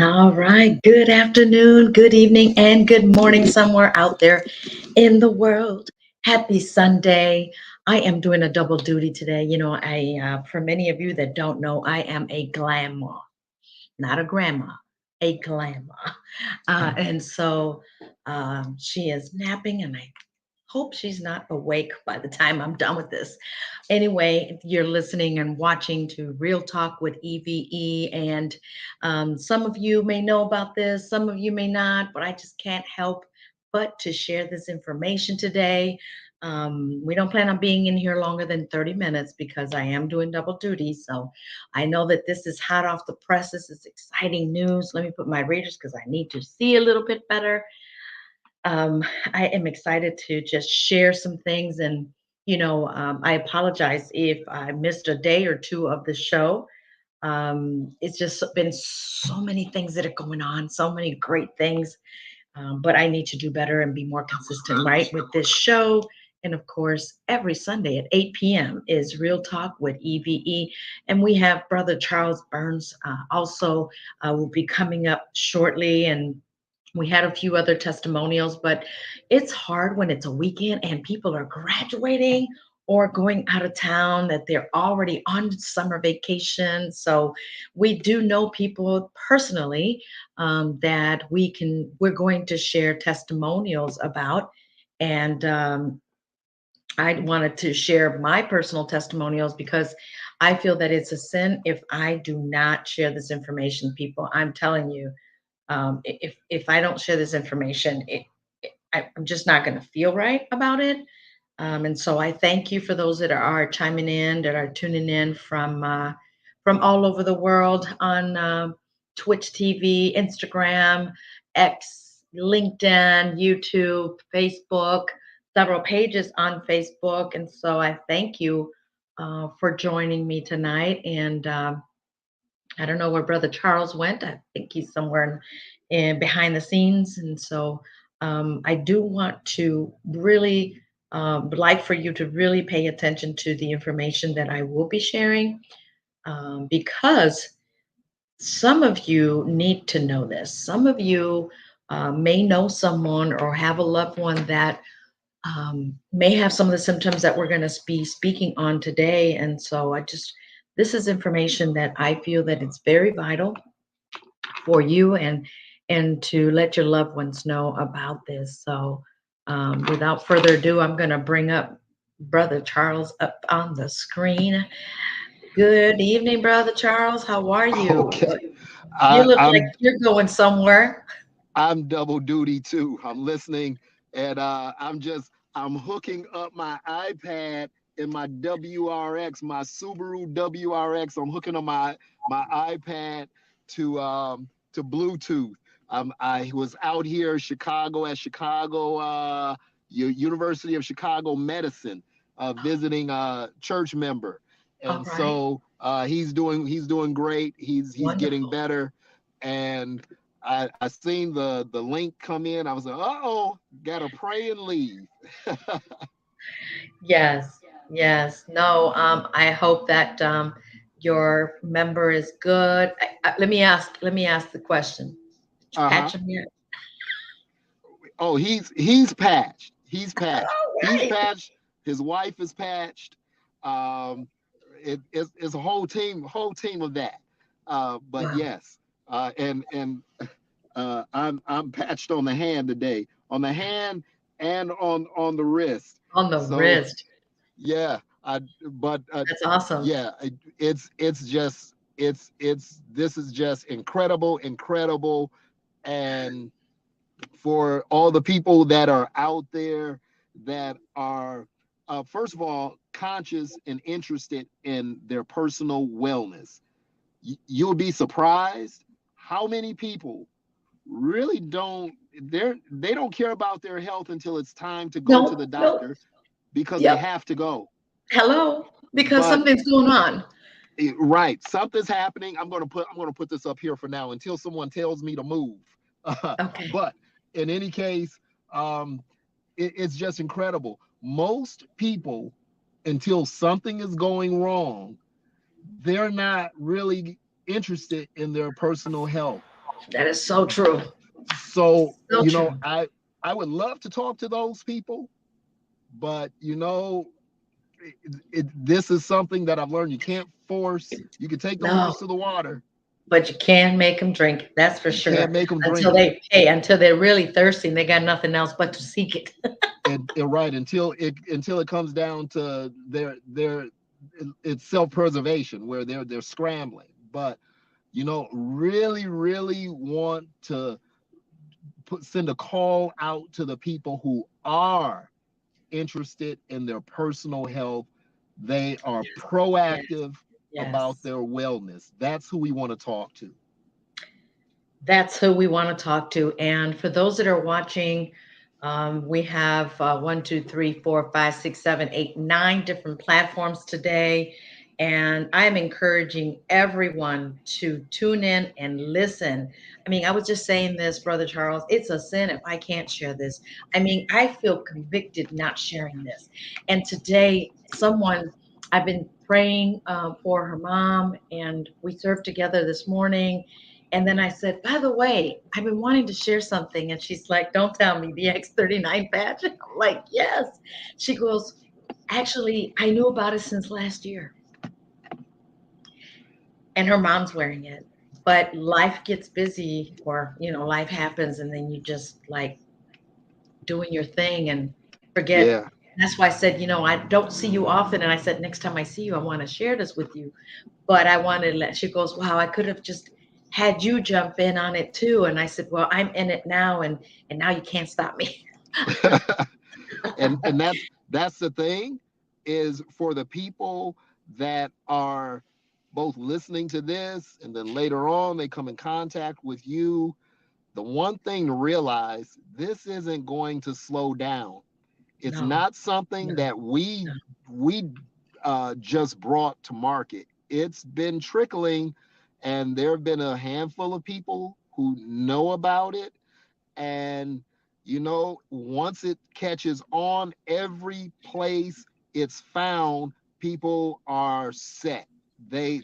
All right. Good afternoon, good evening, and good morning somewhere out there in the world. Happy Sunday. I am doing a double duty today. For many of you that don't know, I am a grandma, not a grandma, a grandma. And so she is napping, and I hope she's not awake by the time I'm done with this. Anyway, you're listening and watching to Real Talk with E.V.E. And some of you may know about this, some of you may not, but I just can't help but to share this information today. We don't plan on being in here longer than 30 minutes because I am doing double duty. So I know that this is hot off the press. This is exciting news. Let me put my readers because I need to see a little bit better. I am excited to just share some things. And, I apologize if I missed a day or two of the show. It's just been so many things that are going on, so many great things. But I need to do better and be more consistent, right, with this show. And of course, every Sunday at 8 p.m. is Real Talk with EVE. And we have Brother Charles Burns also will be coming up shortly. And we had a few other testimonials, but it's hard when it's a weekend and people are graduating or going out of town, that they're already on summer vacation. So we do know people personally that we're going to share testimonials about. And I wanted to share my personal testimonials because I feel that it's a sin if I do not share this information, people. I'm telling you, if I don't share this information, I'm just not going to feel right about it. And so I thank you for those that are chiming in, that are tuning in from all over the world on Twitch TV, Instagram, X, LinkedIn, YouTube, Facebook, several pages on Facebook. And so I thank you for joining me tonight. And I don't know where Brother Charles went. I think he's somewhere in behind the scenes. And so I do want to really like for you to really pay attention to the information that I will be sharing, because some of you need to know this. Some of you may know someone or have a loved one that may have some of the symptoms that we're going to be speaking on today. And so this is information that I feel that it's very vital for you and to let your loved ones know about this. So without further ado, I'm going to bring up Brother Charles up on the screen. Good evening, Brother Charles. How are you? Okay, You look like I'm you're going somewhere. double duty too. I'm listening, and I'm hooking up my iPad and my WRX, my Subaru WRX. I'm hooking up my iPad to Bluetooth. I was out here Chicago at Chicago University of Chicago Medicine, visiting a church member, All and right. so he's doing great. He's getting Wonderful. better, and I seen the link come in. I was like, oh, gotta pray and leave. Yes. Yes. No, I hope that your member is good. Let me ask the question. Did you Uh-huh. patch him yet? Oh, he's patched. He's patched. All He's right. patched. His wife is patched. Um, it's a whole team of that. But Wow. yes, and I'm patched on the hand today, on the hand and on the wrist. On the So wrist. yeah, but That's awesome. yeah, it's just it's this is just incredible, and for all the people that are out there that are first of all conscious and interested in their personal wellness, you'll be surprised how many people really they don't care about their health until it's time to go to the No, no. doctor because they Yep. have to go. Hello. Because But something's going on. right, something's happening. I'm going to put this up here for now until someone tells me to move. Okay. But in any case, um, it's just incredible. Most people, until something is going wrong, they're not really interested in their personal health. That is so true. So, So true. I would love to talk to those people, but this is something that I've learned you can't force. You can take the No, horse to the water. but you can make them drink. That's for You can't sure. make them Until drink it. they're really thirsty and they got nothing else but to seek it. And right until it comes down to their it's self-preservation where they're scrambling. But really want to send a call out to the people who are interested in their personal health. They are Yes, proactive about yes. their wellness. That's who we want to talk to. That's who we want to talk to. And for those that are watching, we have 9 different platforms today. And I'm encouraging everyone to tune in and listen. I mean, I was just saying this, Brother Charles, it's a sin if I can't share this. I mean, I feel convicted not sharing this. And today, I've been praying for her mom, and we served together this morning, and then I said, by the way, I've been wanting to share something. And she's like, don't tell me the X39 patch. I'm like, yes. She goes, actually, I knew about it since last year. And her mom's wearing it. But life gets busy, or, life happens. And then you just like doing your thing and forget. Yeah. That's why I said, I don't see you often. And I said, next time I see you, I want to share this with you. But I wanted to she goes, wow, I could have just had you jump in on it too. And I said, well, I'm in it now, and now you can't stop me. And that's the thing, is for the people that are both listening to this and then later on they come in contact with you. The one thing to realize, this isn't going to slow down. It's No, not something no, that we no. we just brought to market. It's been trickling, and there have been a handful of people who know about it. And once it catches on, every place it's found, people are set. They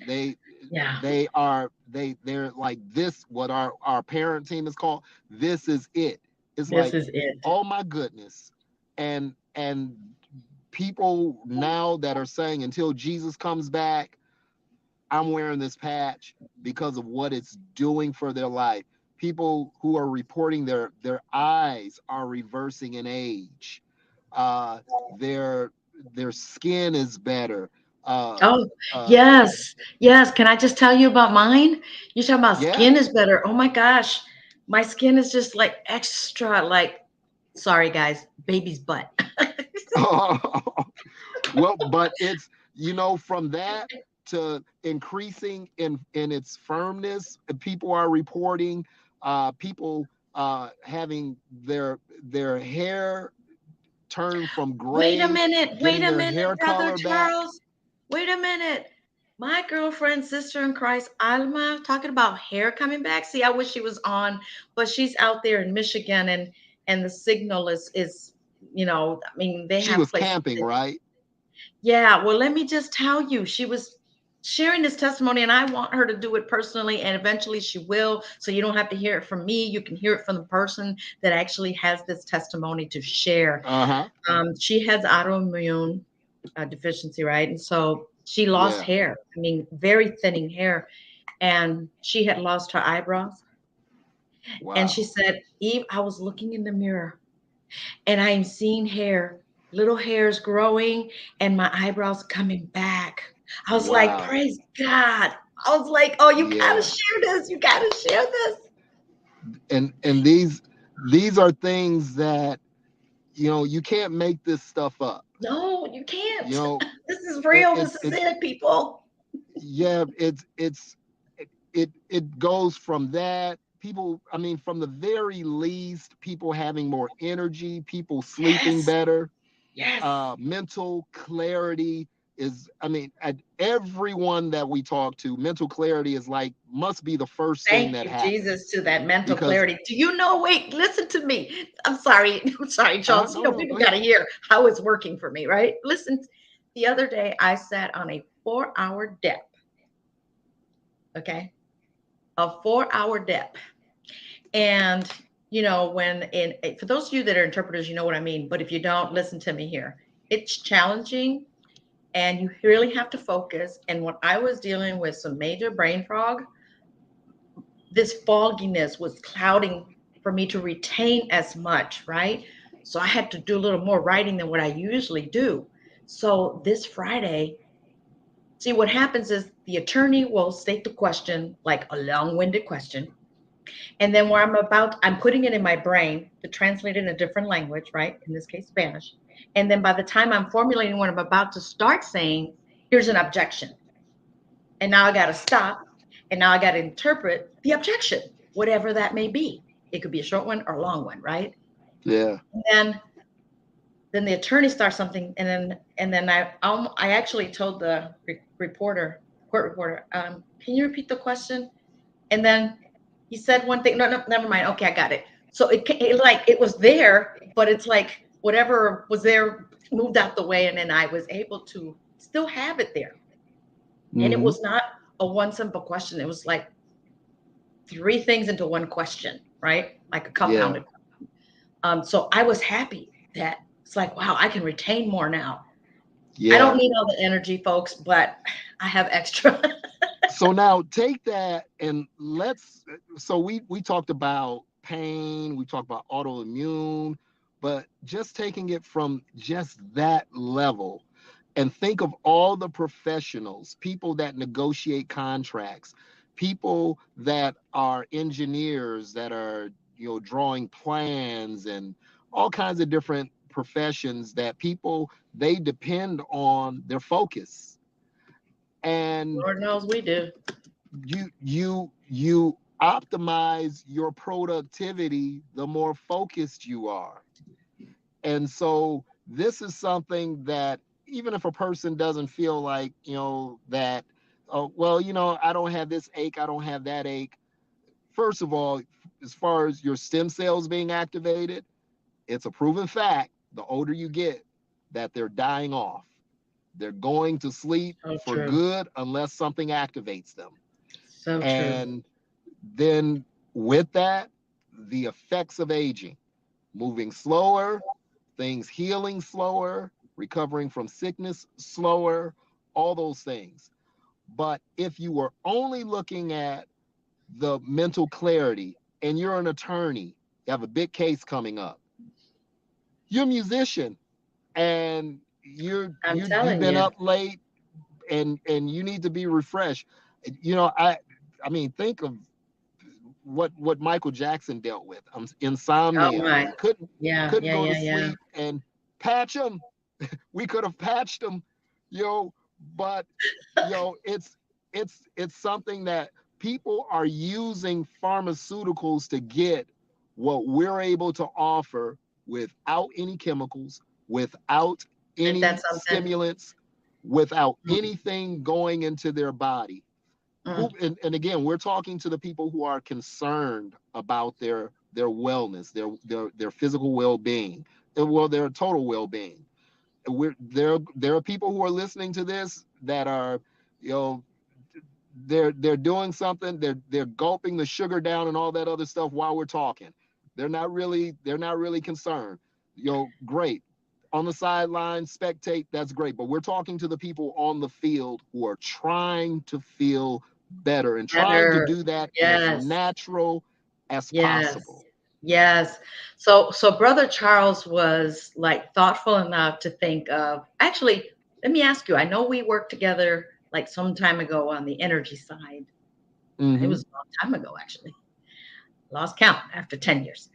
Yeah, they're like, this, what our parent team is called, this is it. It's this like, is it. oh my goodness. And people now that are saying, until Jesus comes back, I'm wearing this patch because of what it's doing for their life. People who are reporting their eyes are reversing in age. Uh, their their skin is better. Uh, Oh, uh, yes, yes. Can I just tell you about mine? You're talking about yeah. skin is better. Oh my gosh. My skin is just like extra, like, sorry guys, baby's butt. Well, but it's, from that to increasing in its firmness. People are reporting people having their hair turn from gray, Wait getting a their minute, hair Brother color back. Charles. Wait a minute. My girlfriend, sister in Christ, Alma, talking about hair coming back. See, I wish she was on, but she's out there in Michigan, and the signal is, I mean, they She have was places camping, that, right? yeah, well, let me just tell you, she was sharing this testimony, and I want her to do it personally, and eventually she will. So you don't have to hear it from me. You can hear it from the person that actually has this testimony to share. Uh-huh. She has autoimmune deficiency, right? And so she lost Yeah. hair. I mean, very thinning hair, and she had lost her eyebrows. And she Wow. said, Eve, I was looking in the mirror, and I'm seeing hair, little hairs growing, and my eyebrows coming back. I was like, Wow. praise God. I was like, oh, you gotta Yeah. share this. You gotta share this. And these are things that, you can't make this stuff up. No, you You can't. know, This is it, real. it, This is it it, people. yeah, it goes from that. People, I mean, from the very least, people having more energy, people sleeping Yes. better, Yes. mental clarity is, I mean, at everyone that we talk to, mental clarity is like, must be the first thing Thank that you, Jesus, happens. to that mental Because clarity. Do you know? Wait, listen to me. I'm sorry. I'm sorry, Charles. no, no, People go got ahead. to hear how it's working for me, right? Listen, the other day I sat on a 4-hour dep, okay? A 4-hour dep. And for those of you that are interpreters, you know what I mean. But if you don't, listen to me here. It's challenging, and you really have to focus. And when I was dealing with some major brain fog, this fogginess was clouding for me to retain as much, right? So I had to do a little more writing than what I usually do. So this Friday, see what happens is the attorney will state the question, like a long-winded question. And then where I'm putting it in my brain to translate it in a different language, right? In this case, Spanish. And then by the time I'm formulating what I'm about to start saying, here's an objection. And now I got to stop. And now I got to interpret the objection, whatever that may be. It could be a short one or a long one, right? Yeah. And then the attorney starts something, and then I actually told the court reporter, can you repeat the question? And then he said one thing. No, no, never mind. Okay, I got it. So it was there, but it's like whatever was there moved out the way, and then I was able to still have it there. And it Mm-hmm. was not a one simple question. It was like three things into one question, right? Like a Yeah. compounded. So I was happy that it's like, wow, I can retain more now. I don't Yeah. need all the energy, folks, but I have extra. So now take that and so we talked about pain, we talked about autoimmune, but just taking it from just that level and think of all the professionals, people that negotiate contracts, people that are engineers that are, drawing plans and all kinds of different professions that people they depend on their focus. And Lord knows we do. you optimize your productivity the more focused you are. And so this is something that even if a person doesn't feel like, that, oh, well, I don't have this ache, I don't have that ache. First of all, as far as your stem cells being activated, it's a proven fact, the older you get, that they're dying off. They're going to sleep So for true. good unless something activates them. So true. And then with that, the effects of aging, moving slower, things healing slower, recovering from sickness slower, all those things. But if you were only looking at the mental clarity and you're an attorney, you have a big case coming up, you're a musician and I'm you've telling been you. up late and you need to be refreshed. I mean, think of what Michael Jackson dealt with, Oh insomnia, my. and couldn't Yeah, couldn't yeah, go to yeah, yeah. sleep and patch him. We could have patched him, you know, but it's something that people are using pharmaceuticals to get what we're able to offer without any chemicals, without Ain't that any something? stimulants, without Mm, anything going into their body. mm. And again, we're talking to the people who are concerned about their wellness, their physical well-being, and well, their total well-being. There are people who are listening to this that are, you know they're doing something, they're gulping the sugar down and all that other stuff while we're talking. They're not really concerned. Great. On the sideline, spectate, that's great. But we're talking to the people on the field who are trying to feel better and trying to Better. do that in as Yes. natural as Yes. possible. Yes. So Brother Charles was like thoughtful enough to think of actually, let me ask you, I know we worked together like some time ago on the energy side. It Hmm. was a long time ago, actually. Lost count after 10 years.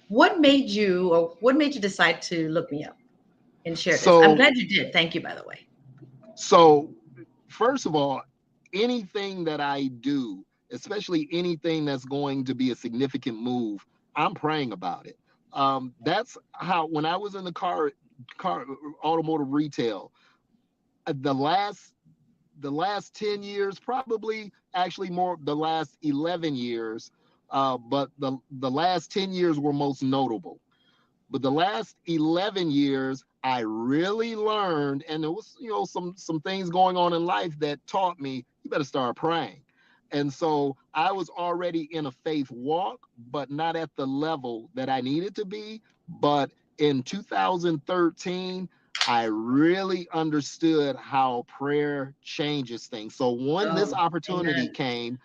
What made you decide to look me up and share this? I'm So glad you did. Thank you, by the way. so first of all, anything that I do, especially anything that's going to be a significant move, I'm praying about it. That's how when I was in the car automotive retail, the last 10 years, probably actually more the last 11 years, but the last 10 years were most notable. But the last 11 years, I really learned, and there was, some things going on in life that taught me you better start praying. And so I was already in a faith walk, but not at the level that I needed to be. But in 2013, I really understood how prayer changes things. So when this Oh, opportunity amen. came,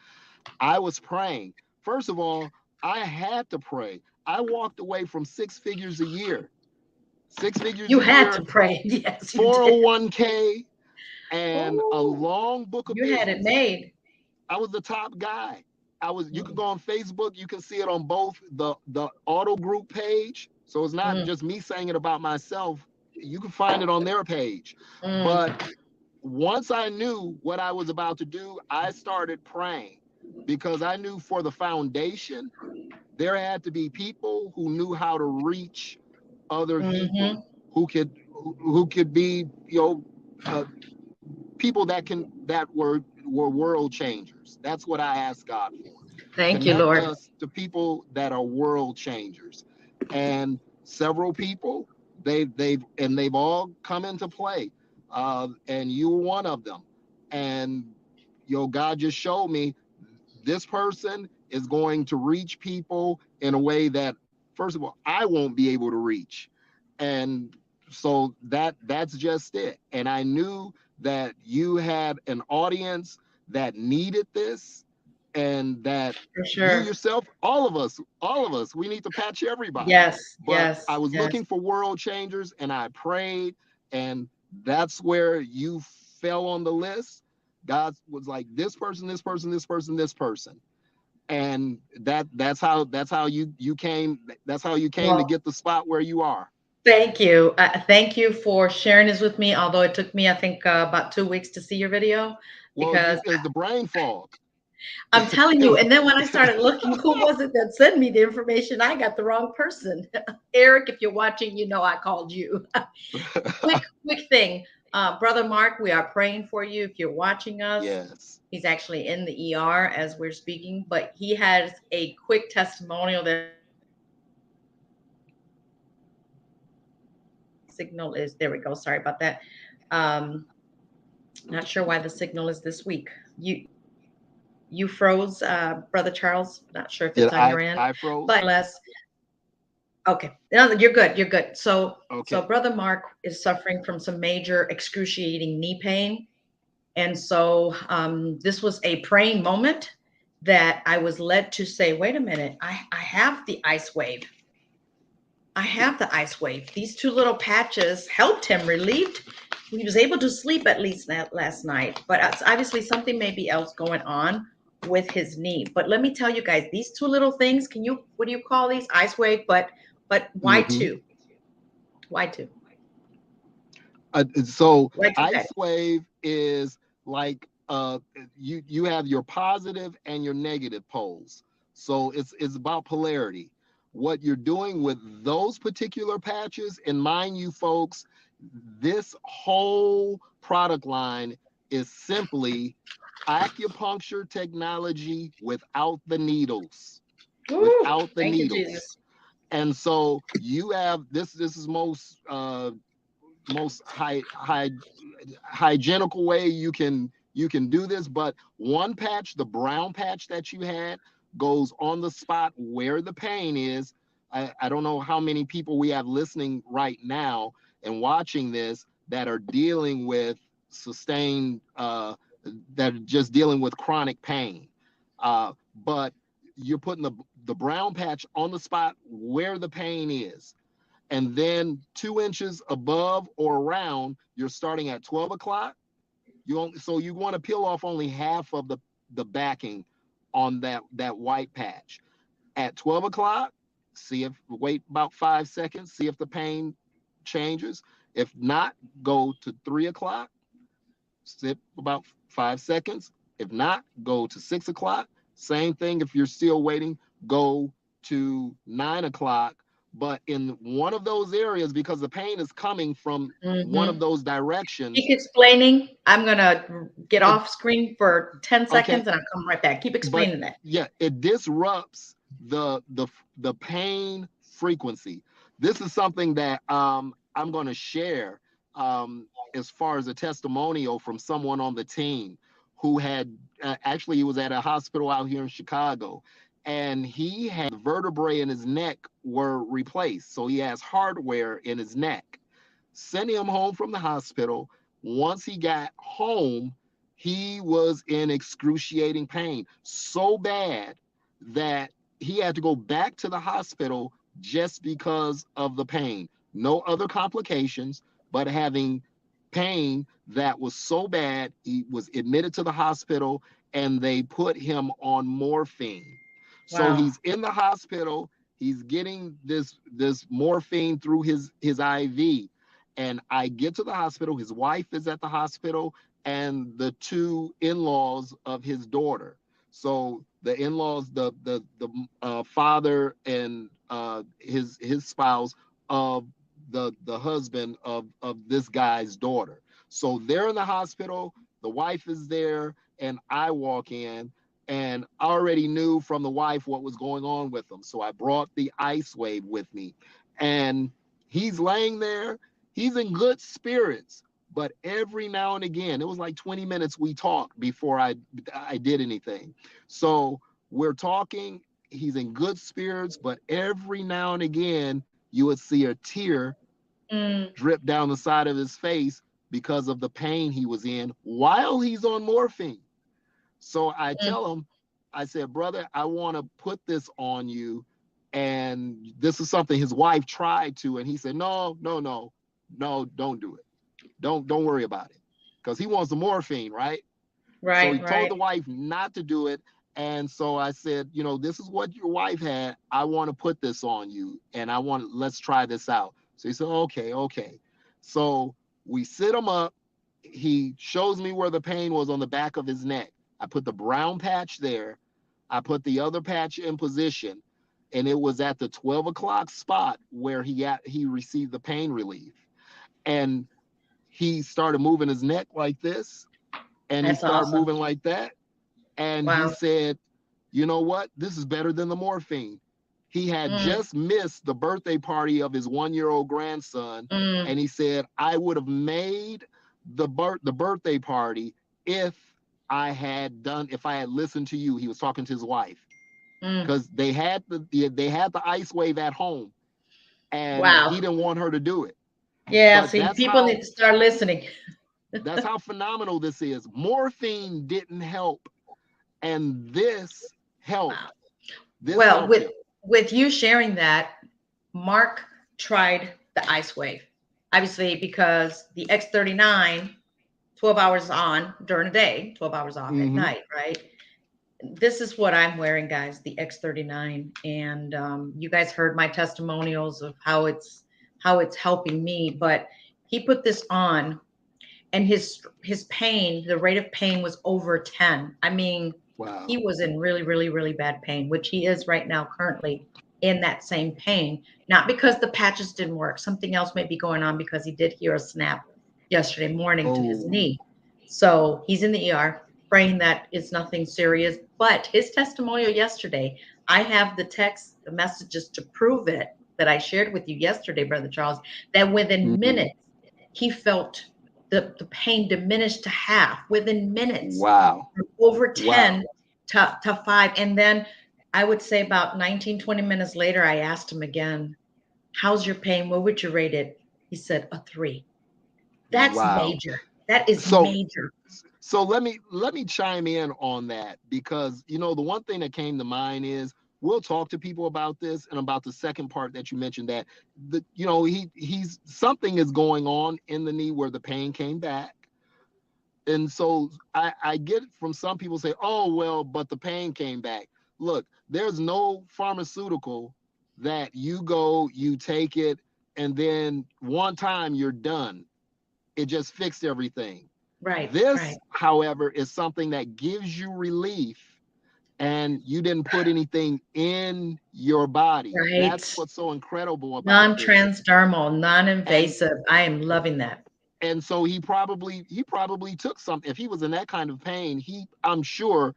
I was praying. First of all, I had to pray. I walked away from 6 figures a year, 6 figures You a had year, to pray. Yes, you did. 401k, and a Oh, long book of you had it business. made. I was the top guy. I was. You can Mm, go on Facebook. You can see it on both the auto group page. So it's not mm, just me saying it about myself. You can find it on their page. mm, But once I knew what I was about to do, I started praying because I knew for the foundation there had to be people who knew how to reach other people mm-hmm. who could be uh, people that were world changers. That's what I asked God for. Thank you, Connect Lord. us to people that are world changers. And several people, they've all come into play. And you were one of them. And God just showed me this person is going to reach people in a way that, first of all, I won't be able to reach. And so that's just it. And I knew that you had an audience that needed this, and that For you sure. yourself, all of us, we need to patch everybody. Yes, But I yes, was yes. looking for world changers, and I prayed, and that's where you fell on the list. God was like, this person, this person, this person, this person. And that's how you came. That's how you came to Well, get the spot where you are. thank you. Thank you for sharing this with me, although it took me, I think, about 2 weeks to see your video Well, because is the brain fog. I'm telling you. Is And then when I started looking, who was it that sent me the information? I got the wrong person. Eric, if you're watching, you know I called you. Quick thing. Brother Mark, we are praying for you. If you're watching us, yes. he's actually in the ER as we're speaking, but he has a quick testimonial that signal is there we go. Sorry about that. Um, not sure why the signal is this weak. You froze, Brother Charles. Not sure if Did it's on your end, I but froze? unless okay, no, you're good. You're good. So Okay. Brother Mark is suffering from some major excruciating knee pain. And so this was a praying moment that I was led to say, wait a minute, I have the ice wave. I have the ice wave. These two little patches helped him, relieved. He was able to sleep at least last night, but obviously something may be else going on with his knee. But let me tell you guys, these two little things, what do you call these? Ice wave, but why Mm-hmm. two? Why two? So Why two ice patches? wave is like you have your positive and your negative poles. So it's about polarity. What you're doing with those particular patches, and mind you, folks, this whole product line is simply acupuncture technology without the needles. Woo, Without the thank you, needles. Jesus. And so you have this is most hygienical way you can do this. But one patch, the brown patch that you had, goes on the spot where the pain is. I don't know how many people we have listening right now and watching this that are dealing with sustained that are just dealing with chronic pain. But you're putting the brown patch on the spot where the pain is, and then 2 inches above or around, you're starting at 12 o'clock. So you want to peel off only half of the backing on that white patch. At 12 o'clock, wait about 5 seconds, see if the pain changes. If not, go to 3 o'clock, sit about 5 seconds. If not, go to 6 o'clock. Same thing. If you're still waiting, go to 9 o'clock. But in one of those areas, because the pain is coming from one of Mm-hmm. those directions. Keep explaining. I'm gonna get It, off screen for 10 okay, seconds and I'll come right back. Keep but explaining that. yeah, it disrupts the pain frequency. This is something that I'm going to share as far as a testimonial from someone on the team who had actually, he was at a hospital out here in Chicago, and he had vertebrae in his neck were replaced. So he has hardware in his neck. Sending him home from the hospital. Once he got home, he was in excruciating pain, so bad that he had to go back to the hospital just because of the pain. No other complications, but having pain that was so bad, he was admitted to the hospital and they put him on morphine. So Wow. he's in the hospital, he's getting this morphine through his IV, and I get to the hospital. His wife is at the hospital, and the two in-laws of his daughter. So the in-laws, the father and his spouse of the husband of this guy's daughter. So they're in the hospital. The wife is there, and I walk in, and I already knew from the wife what was going on with him. So I brought the ice wave with me, and he's laying there. He's in good spirits, but every now and again, it was like 20 minutes we talked before I did anything. So we're talking. He's in good spirits, but every now and again, you would see a tear Mm, drip down the side of his face because of the pain he was in while he's on morphine. So I mm, tell him, I said, brother, I want to put this on you. And this is something his wife tried to, and he said, no, no, no, no, don't do it. Don't worry about it. Because he wants the morphine, right? So he right, told right. the wife not to do it. And so I said, this is what your wife had. I want to put this on you, and let's try this out. So he said, okay, okay. So we sit him up. He shows me where the pain was on the back of his neck. I put the brown patch there. I put the other patch in position, and it was at the 12 o'clock spot where he received the pain relief. And he started moving his neck like this, and he That's started awesome. moving like that. And he Wow. said, you know what? This is better than the morphine. He had Mm, just missed the birthday party of his 1-year-old grandson. mm, And he said, I would have made the birthday party if if I had listened to you. He was talking to his wife mm. because they had the ice wave at home, and he Wow. didn't want her to do it. Yeah, But see, people need to start listening. that's how phenomenal this is. Morphine didn't help, and this Wow. helped. This Well, helped with him. with you sharing that, Mark tried the ice wave. Obviously, because the X39, 12 hours on during the day, 12 hours off at Mm-hmm. night, right? This is what I'm wearing, guys, the X39. And you guys heard my testimonials of how it's helping me. But he put this on, and his pain, the rate of pain was over 10. I mean, he Wow. was in really, really, really bad pain, which he is right now currently in that same pain. Not because the patches didn't work. Something else may be going on because he did hear a snap yesterday morning to his Oh, knee. So he's in the ER, praying that it's nothing serious. But his testimonial yesterday, I have the messages to prove it, that I shared with you yesterday, Brother Charles, that within mm-hmm. minutes he felt the pain diminished to half within minutes, Wow. from over Wow. 10 to 5. And then I would say about 19, 20 minutes later, I asked him again, how's your pain? What would you rate it? He said a 3. That's Wow. major. That is So major. so let me chime in on that, because the one thing that came to mind is we'll talk to people about this and about the second part that you mentioned, that he's something is going on in the knee where the pain came back. And so I get from some people say, oh, well, but the pain came back. Look, there's no pharmaceutical that you take it, and then one time you're done. It just fixed everything. Right, right, This, however, is something that gives you relief, and you didn't put anything in your body. That's right. what's so incredible about this. Non-transdermal, And non-invasive. I am loving that. and so he probably took something. If he was in that kind of pain, I'm sure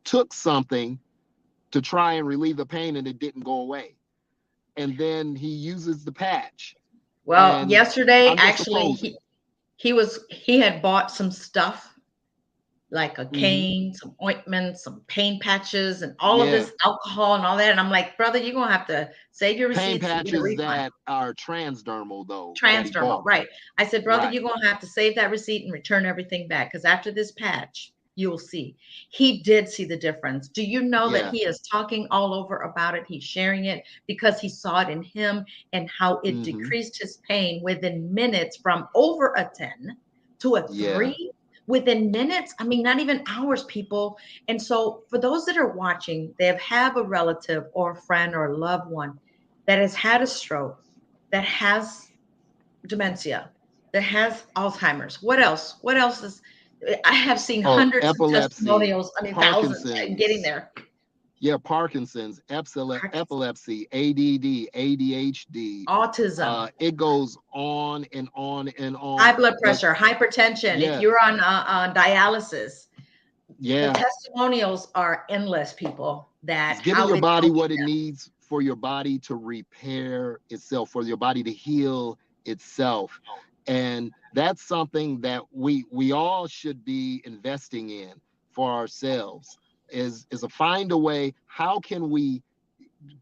took something to try and relieve the pain, and it didn't go away. And then he uses the patch, Well, and yesterday, I'm just actually, supposing. he had bought some stuff like a Hmm. cane, some ointment, some pain patches, and all of Yeah. this alcohol and all that. And I'm like, brother, you're gonna have to save your Pain receipts and get a patches refund. that are transdermal though that he Transdermal, bought. right. I said, brother, Right. you're going to have to save that receipt and return everything back because after this patch, you'll see. He did see the difference. Do you know that Yeah. he is talking all over about it? He's sharing it because he saw it in him and how it Hmm. decreased his pain within minutes from over a 10 to a Yeah. 3 within minutes. I mean, not even hours, people. And so, for those that are watching, they have a relative or a friend or a loved one that has had a stroke, that has dementia, that has Alzheimer's. What else? What else is? I have seen Oh, hundreds of epilepsy, testimonials. I mean, thousands and getting Parkinson's. there. Yeah, Parkinson's, Parkinson's, epilepsy, ADD, ADHD. autism, It goes on and on and high on. blood But pressure, hypertension. If yeah, you're on dialysis, the yeah, testimonials are endless. People, that it's giving how your it's body helping what it them. needs for your body to repair itself, for your body to heal itself. And that's something that we all should be investing in for ourselves, is a find a way. How can we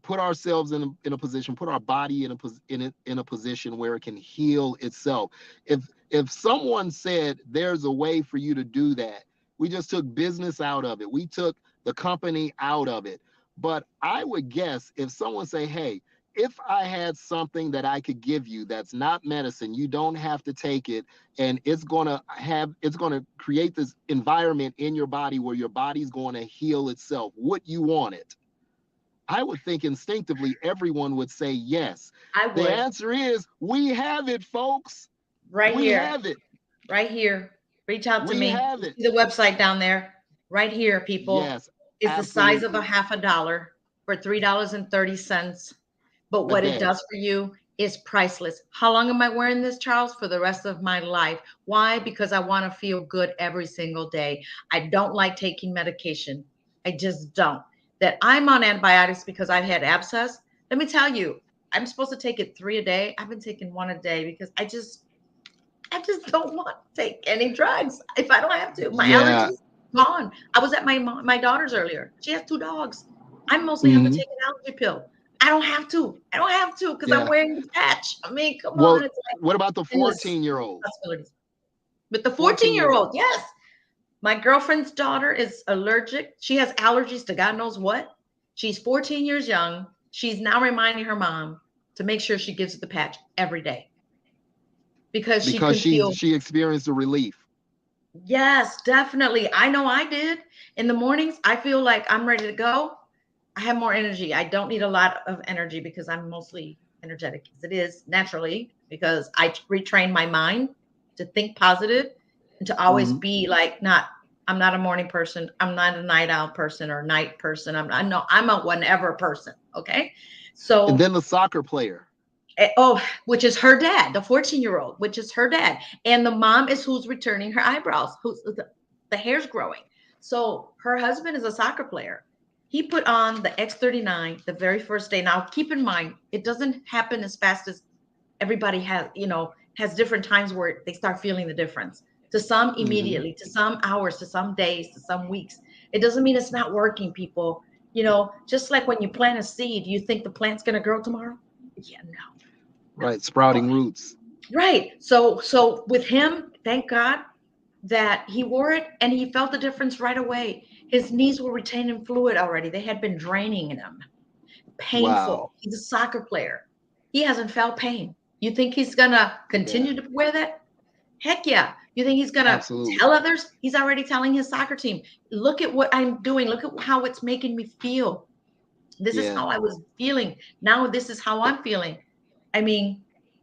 put ourselves in a position, put our body in a position where it can heal itself? If someone said there's a way for you to do that, we just took business out of it, we took the company out of it. But I would guess if someone say, hey, if I had something that I could give you that's not medicine, you don't have to take it, and it's going to create this environment in your body where your body's going to heal itself, would you want it? I would think instinctively everyone would say yes. I The would. answer is we have it, folks. Right We here, have it. right here. Reach out to We me. have You it. see the website down there. Right here, people, Yes, is the size of a absolutely. half a dollar for $3.30. But A what it day. does for you is priceless. How long am I wearing this, Charles? For the rest of my life. Why? Because I want to feel good every single day. I don't like taking medication. I just don't. That I'm on antibiotics because I've had abscess. Let me tell you, I'm supposed to take it 3 a day. I've been taking one a day because I just don't want to take any drugs if I don't have to. My Yeah. allergies gone. I was at my daughter's earlier. She has 2 dogs. I mostly have to Hmm. take an allergy pill. I don't have to. I don't have to because I'm Yeah. wearing the patch. I mean, come Well, on, it's like what about the endless 14-year-old? possibilities. But the 14 year 14-year-old. old, yes, my girlfriend's daughter is allergic. She has allergies to God knows what. She's 14 years young. She's now reminding her mom to make sure she gives it the patch every day because she Because can feel. she experienced a relief. Yes, definitely. I know I did. In the mornings, I feel like I'm ready to go. I have more energy. I don't need a lot of energy because I'm mostly energetic as it is naturally because I retrain my mind to think positive and to always Hmm. be like not I'm not a morning person. I'm not a night owl person or night person. I know I'm a whenever person. Okay. And So then the soccer player. Oh, which is her dad, the 14-year-old, which is her dad. And the mom is who's returning her eyebrows, who's the hair's growing. So her husband is a soccer player. He put on the X39 the very first day. Now, keep in mind, it doesn't happen as fast as everybody has different times where they start feeling the difference. To some Hmm. immediately, to some hours, to some days, to some weeks. It doesn't mean it's not working, people. Just like when you plant a seed, you think the plant's going to grow tomorrow? Yeah, no. No. Right, sprouting roots. Right. So with him, thank God that he wore it and he felt the difference right away. His knees were retaining fluid already. They had been draining him. Wow. Painful. He's a soccer player. He hasn't felt pain. You think he's gonna Yeah, continue to wear that? Heck yeah. You think he's gonna absolutely. tell others? He's already telling his soccer team, look at what I'm doing. Look at how it's making me feel. This is Yeah. how I was feeling. Now this is how I'm feeling. I mean,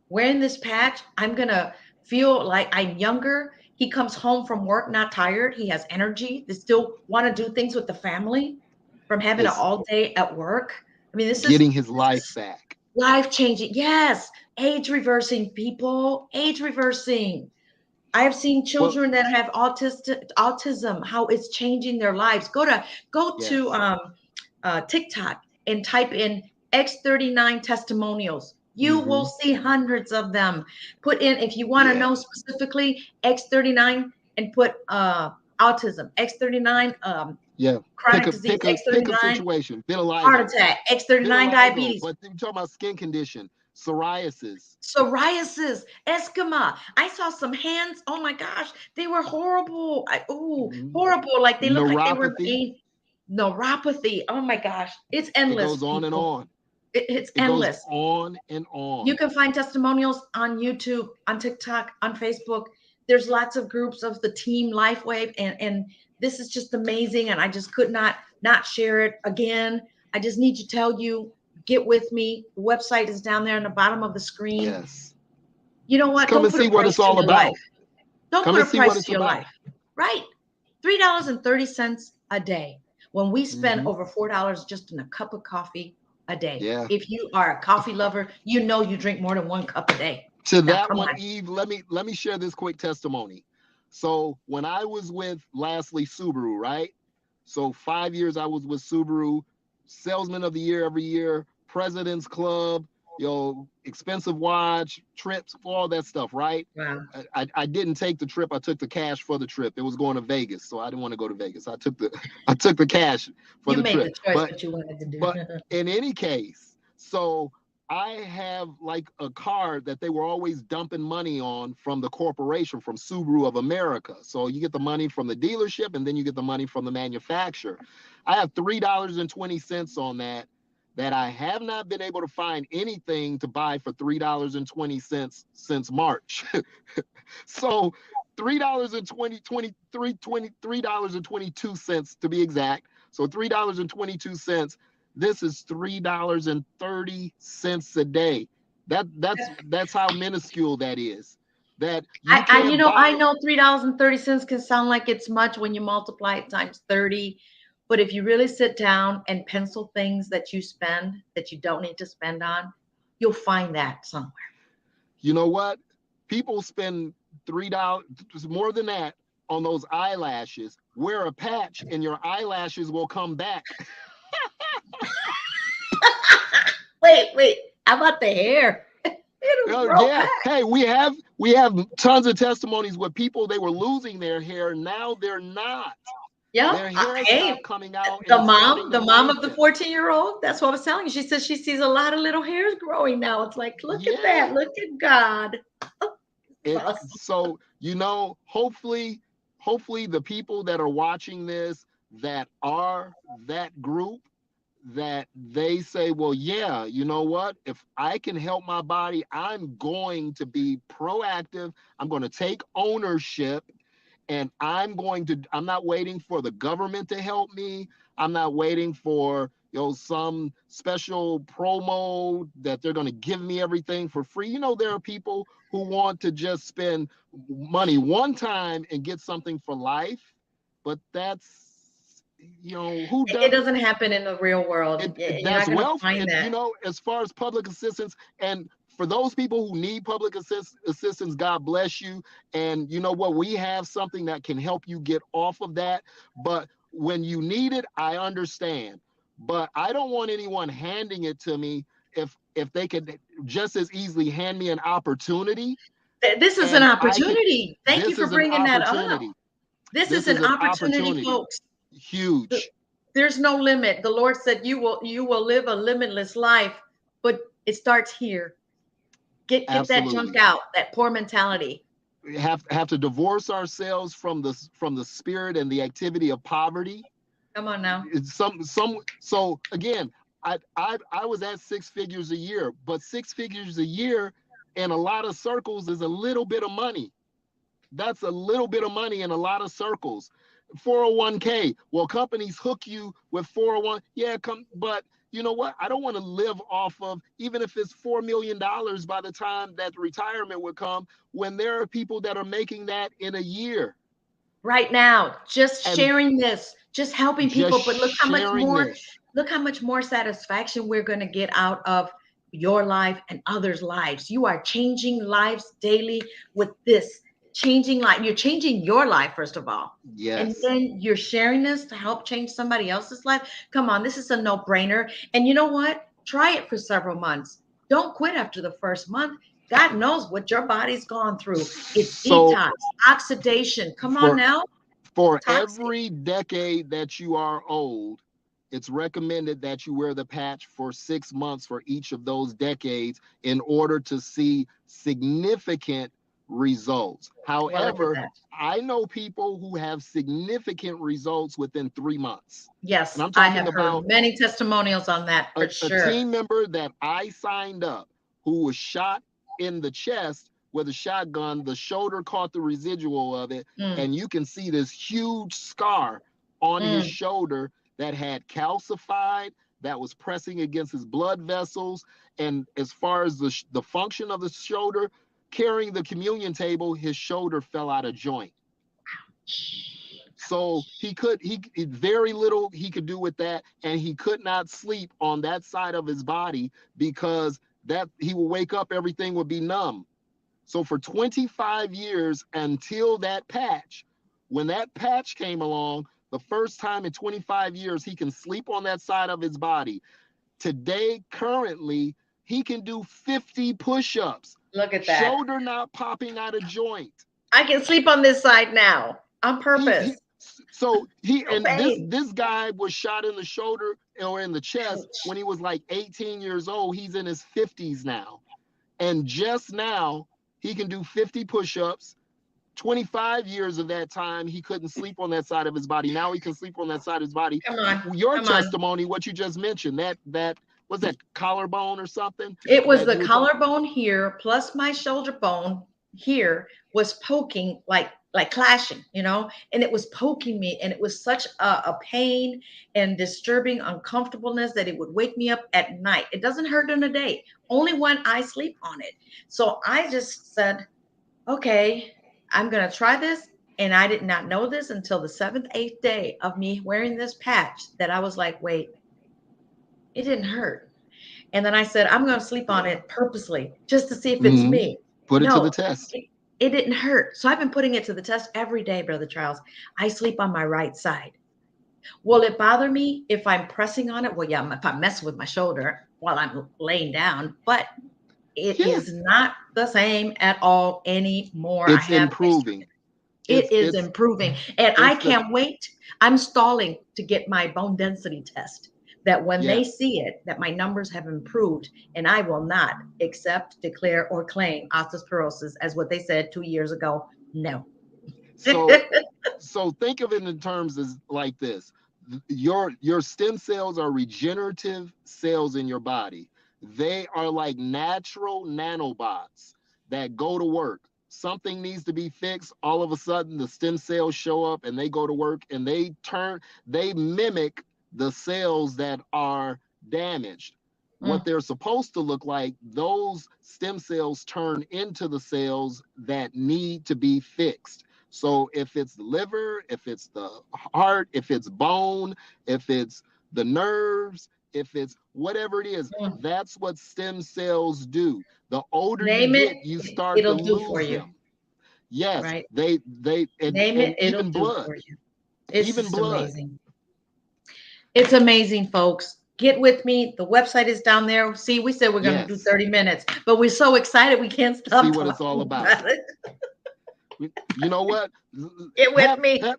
wearing this patch, I'm going to feel like I'm younger. He comes home from work not tired. He has energy. They still want to do things with the family from having an It's all day at work. I mean, this is getting his this life is back. life changing. Yes, age reversing, people, age reversing. I have seen Well, children that have autism, how it's changing their lives. Go to yes. TikTok and type in X39 testimonials. You will Hmm. see hundreds of them. Put in, if you want to Yeah. know specifically, X39 and put autism, X39, Yeah. chronic disease, Pick a X39, situation. heart Vitiligo. attack, X39 Vitiligo. diabetes, But you're talking about skin condition, psoriasis. psoriasis, eczema. I saw some hands. Oh my gosh, they were horrible. Mhm. Horrible. Like they look like they were Neuropathy. made. Neuropathy. Oh my gosh, it's It endless, goes on and people. on. It's It goes endless. on and You on. can find testimonials on YouTube, on TikTok, on Facebook. There's lots of groups of the team LifeWave, and this is just amazing. And I just could not share it again. I just need to tell you, get with me. The website is down there on the bottom of the screen. Yes. You know Just what? come Don't and put a see what price it's to all your life. about. Don't Come put and a see what price it's to your about. life. Right? $3.30 a day. When we spend Mm-hmm. over $4 just in a cup of coffee a day. Yeah. If you are a coffee lover, you know you drink more than one cup a day. To Now, that come one, on. Eve, let me share this quick testimony. So when I was with lastly Subaru, right? So 5 years I was with Subaru, salesman of the year every year, President's Club, expensive watch, trips, all that stuff, right? Wow. I didn't take the trip. I took the cash for the trip. It was going to Vegas, so I didn't want to go to Vegas. I took the cash for You the made trip. the choice what you wanted to do. But in any case, so I have like a card that they were always dumping money on from the corporation, from Subaru of America. So you get the money from the dealership and then you get the money from the manufacturer. I have $3.20 on that I have not been able to find anything to buy for $3.20 since March. So $3.22 to be exact. So $3.22. This is $3.30 a day. That's how minuscule that is. That you can't I buy. know $3.30 can sound like it's much when you multiply it times 30. But if you really sit down and pencil things that you spend that you don't need to spend on, you'll find that somewhere. You know what? People spend $3 more than that on those eyelashes. Wear a patch and your eyelashes will come back. Wait. How about the hair? It'll grow Yeah. back. Hey, we have tons of testimonies where people, they were losing their hair. Now they're not. Yeah. Their hair Hey, stopped coming out and the it's starting mom, to the mom of the lengthen. 14-year-old, that's what I was telling you. She says she sees a lot of little hairs growing now. It's like, look at Yeah. that. Look at God. Awesome. So hopefully the people that are watching this, that are that group, that they say, well, yeah, you know what, if I can help my body, I'm going to be proactive. I'm going to take ownership, and I'm not waiting for the government to help me. I'm not waiting for some special promo that they're going to give me everything for free. There are people who want to just spend money one time and get something for life, but that's who It does doesn't happen in the real world. You're that's not going to wealth. find And that. as far as public assistance, and for those people who need public assistance, God bless you. And you know what, we have something that can help you get off of that. But when you need it, I understand, but I don't want anyone handing it to me if they could just as easily hand me an opportunity. This is an And opportunity. Thank you this for is an bringing that up. opportunity. This is This an is an opportunity, opportunity. folks. Huge. There's no limit. The Lord said you will live a limitless life, but it starts here. Get that junk Absolutely. out, that poor mentality. We have to divorce ourselves from the spirit and the activity of poverty. Come on now. It's so again, I was at 6 figures a year, but 6 figures a year in a lot of circles is a little bit of money. That's a little bit of money in a lot of circles. 401k. Well, companies hook you with 401. Yeah, but you know what? I don't want to live off of, even if it's $4 million by the time that retirement would come, when there are people that are making that in a year. Right now, just And sharing this, just helping just people. But sharing this. look how much more satisfaction we're going to get out of your life and others' lives. You are changing lives daily with this, changing life. You're changing your life, first of all. And Yes. then you're sharing this to help change somebody else's life. Come on, this is a no-brainer. And you know what? Try it for several months. Don't quit after the first month. God knows what your body's gone through. It's So detox, oxidation. Come on for now. For Toxic. every decade that you are old, it's recommended that you wear the patch for 6 months for each of those decades in order to see significant results. Well, look at However, that. I know people who have significant results within 3 months. And Yes, I'm I talking have heard about many testimonials on that for a sure. team member that I signed up who was shot in the chest with a shotgun. The shoulder caught the residual of it, Mm, and you can see this huge scar on his mm. shoulder that had calcified, that was pressing against his blood vessels. And as far as the function of the shoulder, carrying the communion table, his shoulder fell out of joint. So he very little he could do with that, and he could not sleep on that side of his body because that he would wake up, everything would be numb. So for 25 years until that patch, when that patch came along, the first time in 25 years he can sleep on that side of his body. Today, currently, he can do 50 push-ups, Look at that. shoulder not popping out of joint. I can sleep on this side now on He purpose. so he No and this pain. this guy was shot in the shoulder or in the chest Ouch. when he was like 18 years old. He's in his 50s now, and just now he can do 50 push-ups. 25 years of that time he couldn't sleep on that side of his body. Now he can sleep on that side of his body. Come on. Your Come on. testimony, what you just mentioned, that was that collarbone or something It was that the you were talking. collarbone here plus my shoulder bone here was poking like clashing, and it was poking me, and it was such a pain and disturbing uncomfortableness that it would wake me up at night. It doesn't hurt in the day, only when I sleep on it. So I just said, okay, I'm gonna try this. And I did not know this until the seventh, eighth day of me wearing this patch that I was like, wait, it didn't hurt. And then I said, I'm going to sleep on it purposely just to see if it's Mm-hmm. me. Put it to the No, test. it didn't hurt. So I've been putting it to the test every day, Brother Charles. I sleep on my right side. Will it bother me if I'm pressing on it? Well, yeah, if I'm messing with my shoulder while I'm laying down, but it Yeah, is not the same at all anymore. I it's have history. improving. It it's is it's improving. And I it's the can't wait. I'm stalling to get my bone density test that when they yes. see it, that my numbers have improved, and I will not accept, declare, or claim osteoporosis as what they said 2 years ago. No. So so think of it in terms as like this. Your stem cells are regenerative cells in your body. They are like natural nanobots that go to work. Something needs to be fixed. All of a sudden, the stem cells show up and they go to work, and they mimic the cells that are damaged. What Mm, they're supposed to look like, those stem cells turn into the cells that need to be fixed. So if it's the liver, if it's the heart, if it's bone, if it's the nerves, if it's whatever it is, mm. that's what stem cells do. The older you Name it, get, you start to it'll do for lose you, them. Yes, right? they Name and it, it'll even do blood, for you. It's even just blood. amazing. It's amazing, folks. Get with me. The website is down there. See, we said we're going to do Yes, 30 minutes, but we're so excited we can't see stop what it's all talking about. about it. You know what? Get with Have, me. have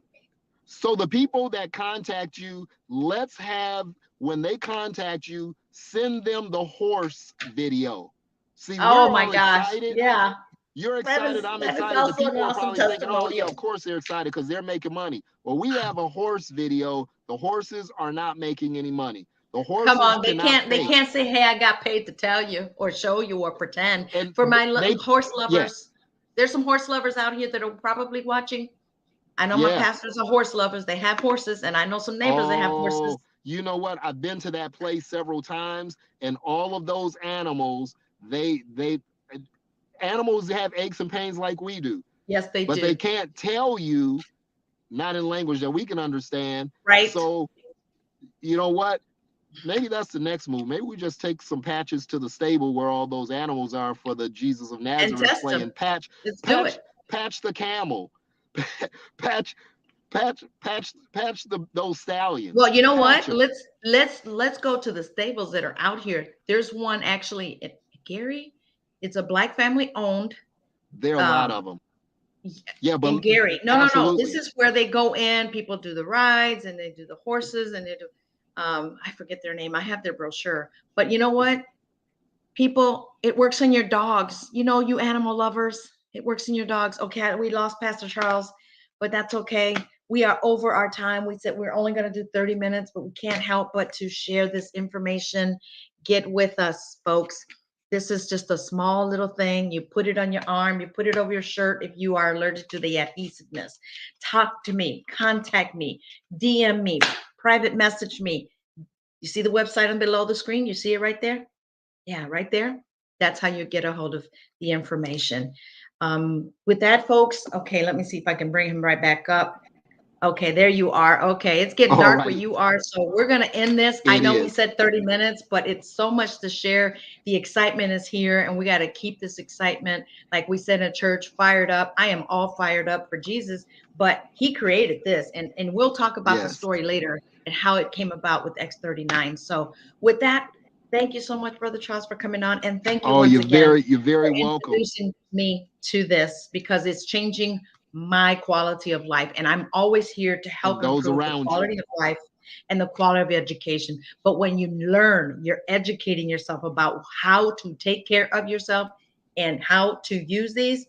So the people that contact you, let's have, when they contact you, send them the horse video. See, we're Oh my all gosh. excited. Yeah. You're That excited. is I'm that is excited. The also an people are awesome probably thinking, oh, yeah, of testimonial. course they're excited because they're making money. Well, we have a horse video. The horses are not making any money. The Come horses on, cannot they fake. can't say, "Hey, I got paid to tell you or show you or pretend." And For my they, horse yeah, lovers, there's some horse lovers out here that are probably watching. I know my yeah. pastors are horse lovers. They have horses, and I know some neighbors that have horses. Oh, you know what? I've been to that place several times, and all of those animals, they animals have aches and pains like we do, Yes, they but they do. can't tell you, not in language that we can understand. Right? So, you know what? Maybe that's the next move. Maybe we just take some patches to the stable where all those animals are for the Jesus of And Nazareth test play, them. and patch, Let's do patch, it. patch the camel, patch, patch those stallions. Well, you know Patch what? them. Let's go to the stables that are out here. There's one actually in Gary. It's a black family owned. There are a lot Um, of them. Yeah, in but Gary. No, no, no. This absolutely. is where they go in. People do the rides and they do the horses and they do. I forget their name. I have their brochure. But you know what? People, it works on your dogs. You know, you animal lovers, it works in your dogs. Okay, we lost Pastor Charles, but that's okay. We are over our time. We said we're only going to do 30 minutes, but we can't help but to share this information. Get with us, folks. This is just a small little thing. You put it on your arm, you put it over your shirt if you are allergic to the adhesiveness. Talk to me, contact me, DM me, private message me. You see the website on below the screen? You see it right there? Yeah, right there. That's how you get a hold of the information. With that, folks, okay, let me see if I can bring him right back up. Okay, there you are. Okay, it's getting All dark where right. you are. So we're going to end this. I It know we is. said 30 minutes, but it's so much to share. The excitement is here, and we got to keep this excitement, like we said in church, fired up. I am all fired up for Jesus, but he created this. And we'll talk about the Yes. story later and how it came about with X39. So with that, thank you so much, Brother Charles, for coming on. And thank you Oh, once again you're for very welcome. introducing me to this because it's changing my quality of life. And I'm always here to And help those improve the around you. quality of life and the quality of education. But when you learn, you're educating yourself about how to take care of yourself and how to use these,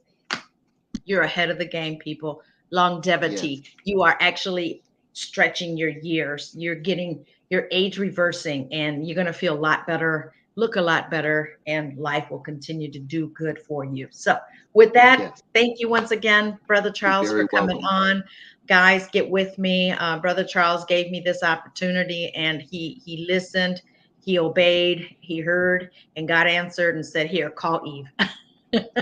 you're ahead of the game, people. Yes. Longevity. You are actually stretching your years. You're getting your age reversing, and you're going to feel a lot better, look a lot better, and life will continue to do good for you. So, with that, Yes. thank you once again, Brother You're Charles, for very coming welcome. on. Guys, get with me. Brother Charles gave me this opportunity, and he listened, he obeyed, he heard, and got answered, and said, "Here, call Eve."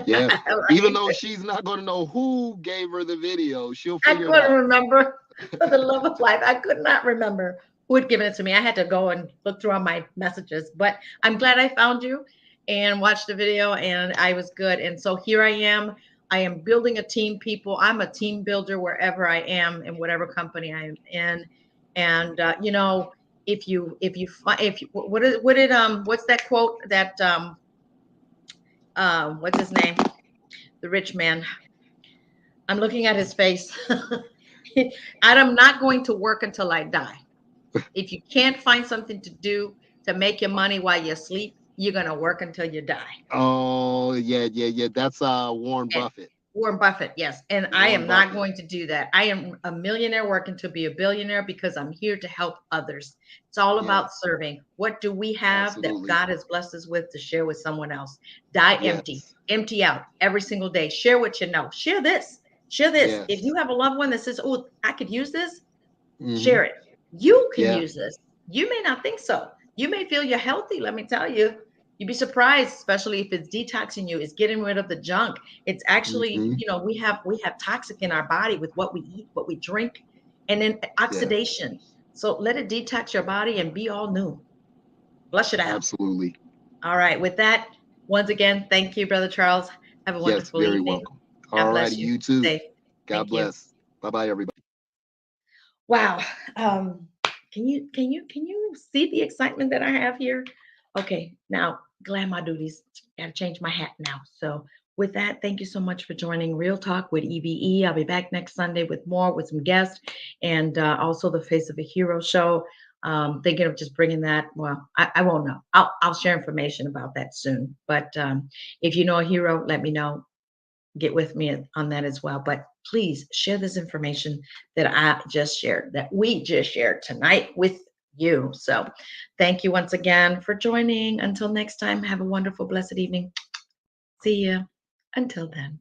Yes. All Even right. though she's not going to know who gave her the video, she'll I figure it couldn't out. remember for the love of life. I could not remember who had given it to me. I had to go and look through all my messages, but I'm glad I found you and watched the video and I was good. And so here I am. I am building a team, people. I'm a team builder wherever I am in whatever company I am in. And you know, if you what's that quote that what's his name? The rich man. I'm looking at his face. I'm not going to work until I die. If you can't find something to do to make your money while you sleep, you're going to work until you die. Oh, yeah, yeah, yeah. That's Warren And Buffett. Warren Buffett, yes. And I Warren am not Buffett. going to do that. I am a millionaire working to be a billionaire because I'm here to help others. It's all about Yes. serving. What do we have that Absolutely. God has blessed us with to share with someone else? Die empty, Yes. empty out every single day. Share what you know. Share this. Share this. If Yes. you have a loved one that says, "Oh, I could use this," Hmm. share it. You can Yeah. use this. You may not think so. You may feel you're healthy. Let me tell you, you'd be surprised, especially if it's detoxing you. It's getting rid of the junk. It's actually, Hmm. you know, we have toxic in our body with what we eat, what we drink, and then Yeah. oxidation. So let it detox your body and be all new. Flush it out. Absolutely. All right. With that, once again, thank you, Brother Charles. Have a Yes. wonderful Very evening. welcome. God All righty. bless you. You too. Safe. God Thank you. bless. Bye bye, everybody. Wow. Can you see the excitement that I have here? Okay, now glad my duties. Gotta change my hat now. So with that, thank you so much for joining Real Talk with EVE. I'll be back next Sunday with more with some guests and also the Face of a Hero show. Thinking of just bringing that. Well, I won't know. I'll share information about that soon. But if you know a hero, let me know, get with me on that as well. But please share this information that I just shared, that we just shared tonight with you. So thank you once again for joining. Until next time, have a wonderful, blessed evening. See you. Until then.